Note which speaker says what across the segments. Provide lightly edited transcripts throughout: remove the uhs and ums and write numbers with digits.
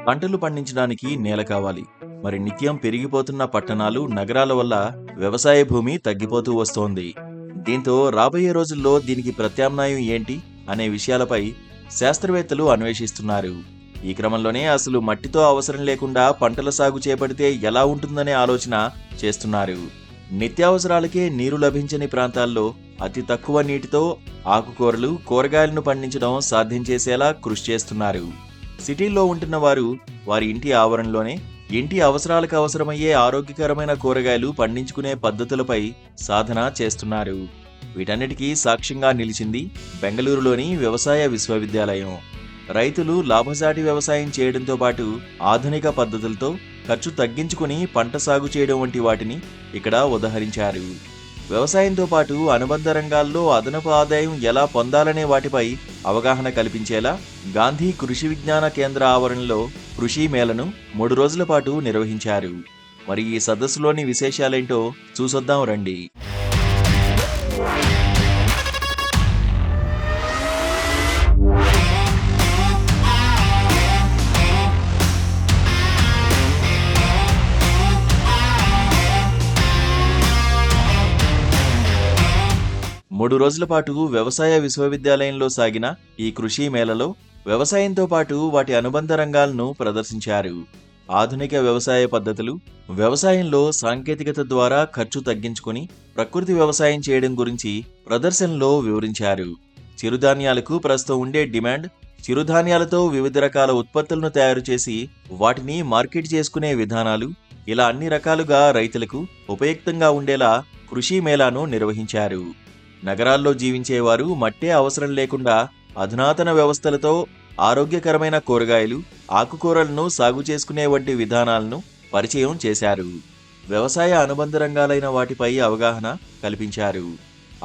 Speaker 1: పంటలు పండించడానికి నేల కావాలి. మరి నిత్యం పెరిగిపోతున్న పట్టణాలు, నగరాల వల్ల వ్యవసాయ భూమి తగ్గిపోతూ వస్తోంది. దీంతో రాబోయే రోజుల్లో దీనికి ప్రత్యామ్నాయం ఏంటి అనే విషయాలపై శాస్త్రవేత్తలు అన్వేషిస్తున్నారు. ఈ క్రమంలోనే అసలు మట్టితో అవసరం లేకుండా పంటల సాగు చేపడితే ఎలా ఉంటుందనే ఆలోచన చేస్తున్నారు. నిత్యావసరాలకే నీరు లభించని ప్రాంతాల్లో అతి తక్కువ నీటితో ఆకుకూరలు, కూరగాయలను పండించడం సాధ్యం చేసేలా కృషి చేస్తున్నారు. సిటీల్లో ఉంటున్న వారు వారి ఇంటి ఆవరణలోనే ఇంటి అవసరాలకు అవసరమయ్యే ఆరోగ్యకరమైన కూరగాయలు పండించుకునే పద్ధతులపై సాధన చేస్తున్నారు. వీటన్నిటికీ సాక్ష్యంగా నిలిచింది బెంగళూరులోని వ్యవసాయ విశ్వవిద్యాలయం. రైతులు లాభసాటి వ్యవసాయం చేయడంతో పాటు ఆధునిక పద్ధతులతో ఖర్చు తగ్గించుకుని పంట సాగు చేయడం వంటి వాటిని ఇక్కడ ఉదహరించారు. వ్యవసాయంతో పాటు అనుబంధ రంగాల్లో అదనపు ఆదాయం ఎలా పొందాలనే వాటిపై అవగాహన కల్పించేలా గాంధీ కృషి విజ్ఞాన కేంద్ర ఆవరణలో కృషి మేళను 3 రోజుల పాటు నిర్వహించారు. మరి ఈ సదస్సులోని విశేషాలేంటో చూసొద్దాం రండి. మూడు రోజుల పాటు వ్యవసాయ విశ్వవిద్యాలయంలో సాగిన ఈ కృషి మేళలో వ్యవసాయంతో పాటు వాటి అనుబంధ రంగాలను ప్రదర్శించారు. ఆధునిక వ్యవసాయ పద్ధతులు, వ్యవసాయంలో సాంకేతికత ద్వారా ఖర్చు తగ్గించుకుని ప్రకృతి వ్యవసాయం చేయడం గురించి ప్రదర్శనలో వివరించారు. చిరుధాన్యాలకు ప్రస్తుతం ఉండే డిమాండ్, చిరుధాన్యాలతో వివిధ రకాల ఉత్పత్తులను తయారు చేసి వాటిని మార్కెట్ చేసుకునే విధానాలు, ఇలా అన్ని రకాలుగా రైతులకు ఉపయుక్తంగా ఉండేలా కృషి మేళాను నిర్వహించారు. నగరాల్లో జీవించేవారు మట్టే అవసరం లేకుండా అధునాతన వ్యవస్థలతో ఆరోగ్యకరమైన కూరగాయలు, ఆకుకూరలను సాగు చేసుకునే వంటి విధానాలను పరిచయం చేశారు. వ్యవసాయ అనుబంధ రంగాలైన వాటిపై అవగాహన కల్పించారు.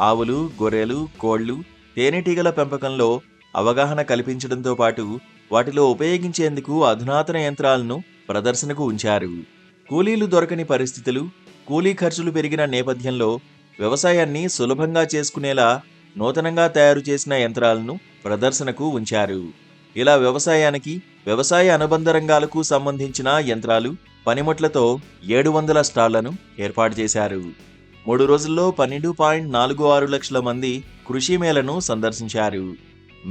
Speaker 1: ఆవులు, గొర్రెలు, కోళ్లు, తేనెటీగల పెంపకంలో అవగాహన కల్పించడంతో పాటు వాటిలో ఉపయోగించేందుకు అధునాతన యంత్రాలను ప్రదర్శనకు ఉంచారు. కూలీలు దొరకని పరిస్థితులు, కూలీ ఖర్చులు పెరిగిన నేపథ్యంలో వ్యవసాయాన్ని సులభంగా చేసుకునేలా నూతనంగా తయారు చేసిన యంత్రాలను ప్రదర్శనకు ఉంచారు. ఇలా వ్యవసాయానికి, వ్యవసాయ అనుబంధ రంగాలకు సంబంధించిన యంత్రాలు, పనిముట్లతో 700 స్టాళ్లను ఏర్పాటు చేశారు. 3 రోజుల్లో 12.46 లక్షల మంది కృషి మేళను సందర్శించారు.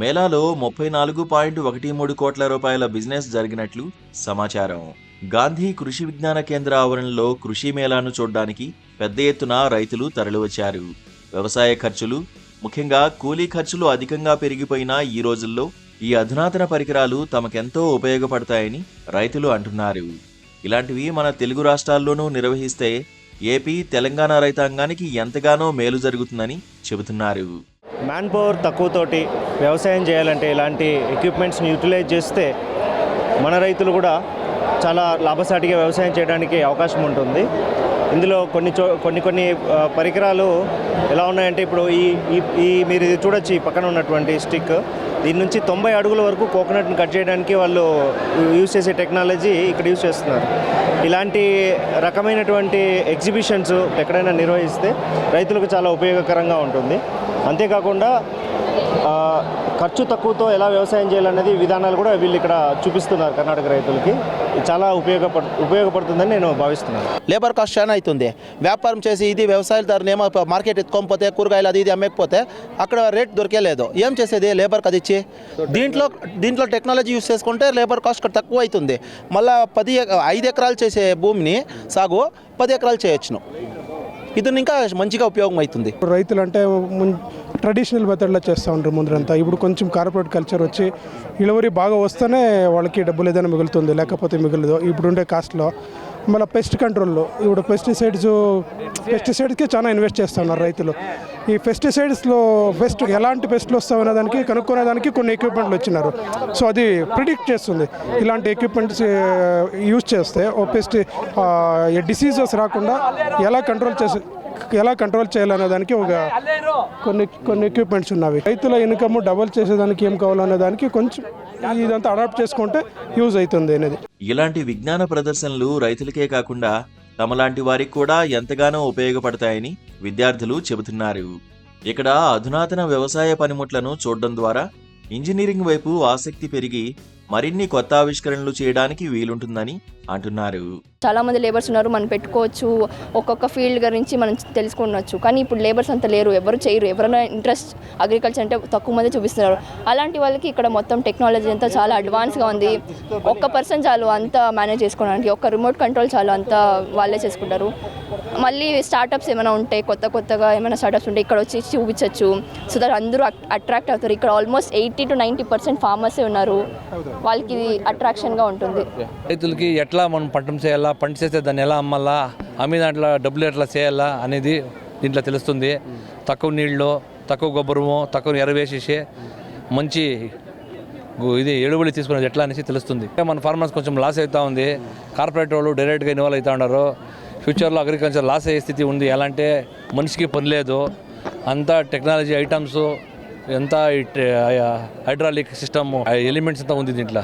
Speaker 1: మేళాలో 34.13 కోట్ల రూపాయల బిజినెస్ జరిగినట్లు సమాచారం. గాంధీ కృషి విజ్ఞాన కేంద్ర ఆవరణలో కృషి మేళాను చూడ్డానికి పెద్ద ఎత్తున రైతులు తరలివచ్చారు. వ్యవసాయ ఖర్చులు, ముఖ్యంగా కూలీ ఖర్చులు అధికంగా పెరిగిపోయిన ఈ రోజుల్లో ఈ అధునాతన పరికరాలు తమకెంతో ఉపయోగపడతాయని రైతులు అంటున్నారు. ఇలాంటివి మన తెలుగు రాష్ట్రాల్లోనూ నిర్వహిస్తే ఏపీ, తెలంగాణ రైతాంగానికి ఎంతగానో మేలు జరుగుతుందని చెబుతున్నారు.
Speaker 2: మ్యాన్ పవర్ తక్కువతోటి వ్యవసాయం చేయాలంటే ఇలాంటి ఎక్విప్మెంట్స్ని యూటిలైజ్ చేస్తే మన రైతులు కూడా చాలా లాభసాటిగా వ్యవసాయం చేయడానికి అవకాశం ఉంటుంది. ఇందులో కొన్ని పరికరాలు ఎలా ఉన్నాయంటే, ఇప్పుడు ఈ మీరు ఇది చూడొచ్చు, ఈ పక్కన ఉన్నటువంటి స్టిక్, దీని నుంచి 90 అడుగుల వరకు కోకోనట్ని కట్ చేయడానికి వాళ్ళు యూజ్ చేసే టెక్నాలజీ ఇక్కడ యూజ్ చేస్తున్నారు. ఇలాంటి రకమైనటువంటి ఎగ్జిబిషన్స్ ఎక్కడైనా నిర్వహిస్తే రైతులకు చాలా ఉపయోగకరంగా ఉంటుంది. అంతేకాకుండా ఖర్చు తక్కువతో ఎలా వ్యవసాయం చేయాలనేది విధానాలు కూడా వీళ్ళు ఇక్కడ చూపిస్తున్నారు కర్ణాటక రైతులకి. చాలా ఉపయోగపడుతుందని నేను భావిస్తున్నాను.
Speaker 3: లేబర్ కాస్ట్ చాలా అవుతుంది. వ్యాపారం చేసి ఇది వ్యవసాయదారుని ఏమో మార్కెట్ ఎత్తుకోకపోతే, కూరగాయలు అది ఇది అమ్మకపోతే అక్కడ రేట్ దొరికేలేదు. ఏం చేసేది లేబర్కి అది ఇచ్చి? దీంట్లో టెక్నాలజీ యూస్ చేసుకుంటే లేబర్ కాస్ట్ తక్కువ అవుతుంది. మళ్ళీ 5 ఎకరాలు చేసే భూమిని సాగు 10 ఎకరాలు చేయొచ్చును. ఇది ఇంకా మంచిగా ఉపయోగం అవుతుంది.
Speaker 4: రైతులు అంటే ట్రెడిషనల్ మెథడ్లో చేస్తూ ఉంటారు ముందరంతా. ఇప్పుడు కొంచెం కార్పొరేట్ కల్చర్ వచ్చి ఇಳುవరి బాగా వస్తేనే వాళ్ళకి డబ్బులు ఏదైనా మిగులుతుంది, లేకపోతే మిగులదు. ఇప్పుడుండే కాస్ట్లో మళ్ళీ పెస్ట్ కంట్రోల్లో ఇప్పుడు పెస్టిసైడ్స్కి చాలా ఇన్వెస్ట్ చేస్తున్నారు రైతులు. ఈ పెస్టిసైడ్స్లో ఎలాంటి పెస్ట్లు వస్తాయనే దానికి కనుక్కునేదానికి కొన్ని ఎక్విప్మెంట్లు వచ్చినారు. సో అది ప్రిడిక్ట్ చేస్తుంది. ఇలాంటి ఎక్విప్మెంట్స్ యూజ్ చేస్తే ఓ డిసీజెస్ రాకుండా ఎలా కంట్రోల్ చేయాలనే దానికి కొన్ని ఎక్విప్మెంట్స్ ఉన్నవి. రైతుల ఇన్కమ్ డబుల్ చేసేదానికి ఏం కావాలనే దానికి కొంచెం ఇదంతా అడాప్ట్ చేసుకుంటే యూజ్ అవుతుంది అనేది.
Speaker 1: ఇలాంటి విజ్ఞాన ప్రదర్శనలు రైతులకే కాకుండా తమలాంటి వారికి కూడా ఎంతగానో ఉపయోగపడతాయని విద్యార్థులు చెబుతున్నారు. ఇక్కడ అధునాతన వ్యవసాయ పనిముట్లను చూడడం ద్వారా ఇంజనీరింగ్ వైపు ఆసక్తి పెరిగి మరిన్ని కొత్త ఆవిష్కరణలు చేయడానికి వీలుంటుందని అంటున్నారు.
Speaker 5: చాలామంది లేబర్స్ ఉన్నారు, మనం పెట్టుకోవచ్చు, ఒక్కొక్క ఫీల్డ్ గురించి మనం తెలుసుకోవచ్చు. కానీ ఇప్పుడు లేబర్స్ అంతా లేరు, ఎవరు చేయరు. ఎవరైనా ఇంట్రెస్ట్ అగ్రికల్చర్ అంటే తక్కువ మంది చూపిస్తున్నారు. అలాంటి వాళ్ళకి ఇక్కడ మొత్తం టెక్నాలజీ అంతా చాలా అడ్వాన్స్గా ఉంది. ఒక్క పర్సన్ చాలు అంతా మేనేజ్ చేసుకోవడానికి, ఒక్క రిమోట్ కంట్రోల్ చాలు అంతా వాళ్ళే చేసుకుంటారు. మళ్ళీ స్టార్టప్స్ ఏమైనా ఉంటాయి, కొత్తగా ఏమైనా స్టార్టప్స్ ఉంటే ఇక్కడ వచ్చి చూపించవచ్చు. సో దట్ అందరూ అట్రాక్ట్ అవుతారు. ఇక్కడ ఆల్మోస్ట్ 80 to 90% ఫార్మర్సే ఉన్నారు, వాళ్ళకి ఇది అట్రాక్షన్గా ఉంటుంది.
Speaker 6: రైతులకి ఎట్లా మనం పంట చేయాలా, పంట చేస్తే దాన్ని ఎలా అమ్మాలా, అమ్మి దాంట్లో డబ్బులు ఎట్లా చేయాలా అనేది దీంట్లో తెలుస్తుంది. తక్కువ నీళ్ళు, తక్కువ గొబ్బరము, తక్కువ ఎరవేసేసి మంచి ఇది ఎడుబడి తీసుకునేది ఎట్లా అనేసి తెలుస్తుంది. మన ఫార్మర్స్ కొంచెం లాస్ అవుతూ ఉంది. కార్పొరేట్ వాళ్ళు డైరెక్ట్గా ఇన్వాల్వ్ అవుతూ ఉన్నారు. ఫ్యూచర్లో అగ్రికల్చర్ లాస్ అయ్యే స్థితి ఉంది. ఎలా అంటే మనిషికి పని లేదు, అంతా టెక్నాలజీ ఐటమ్స్, ఎంత హైడ్రాలిక్ సిస్టమ్ ఎలిమెంట్స్ అంతా ఉంది దీంట్లో.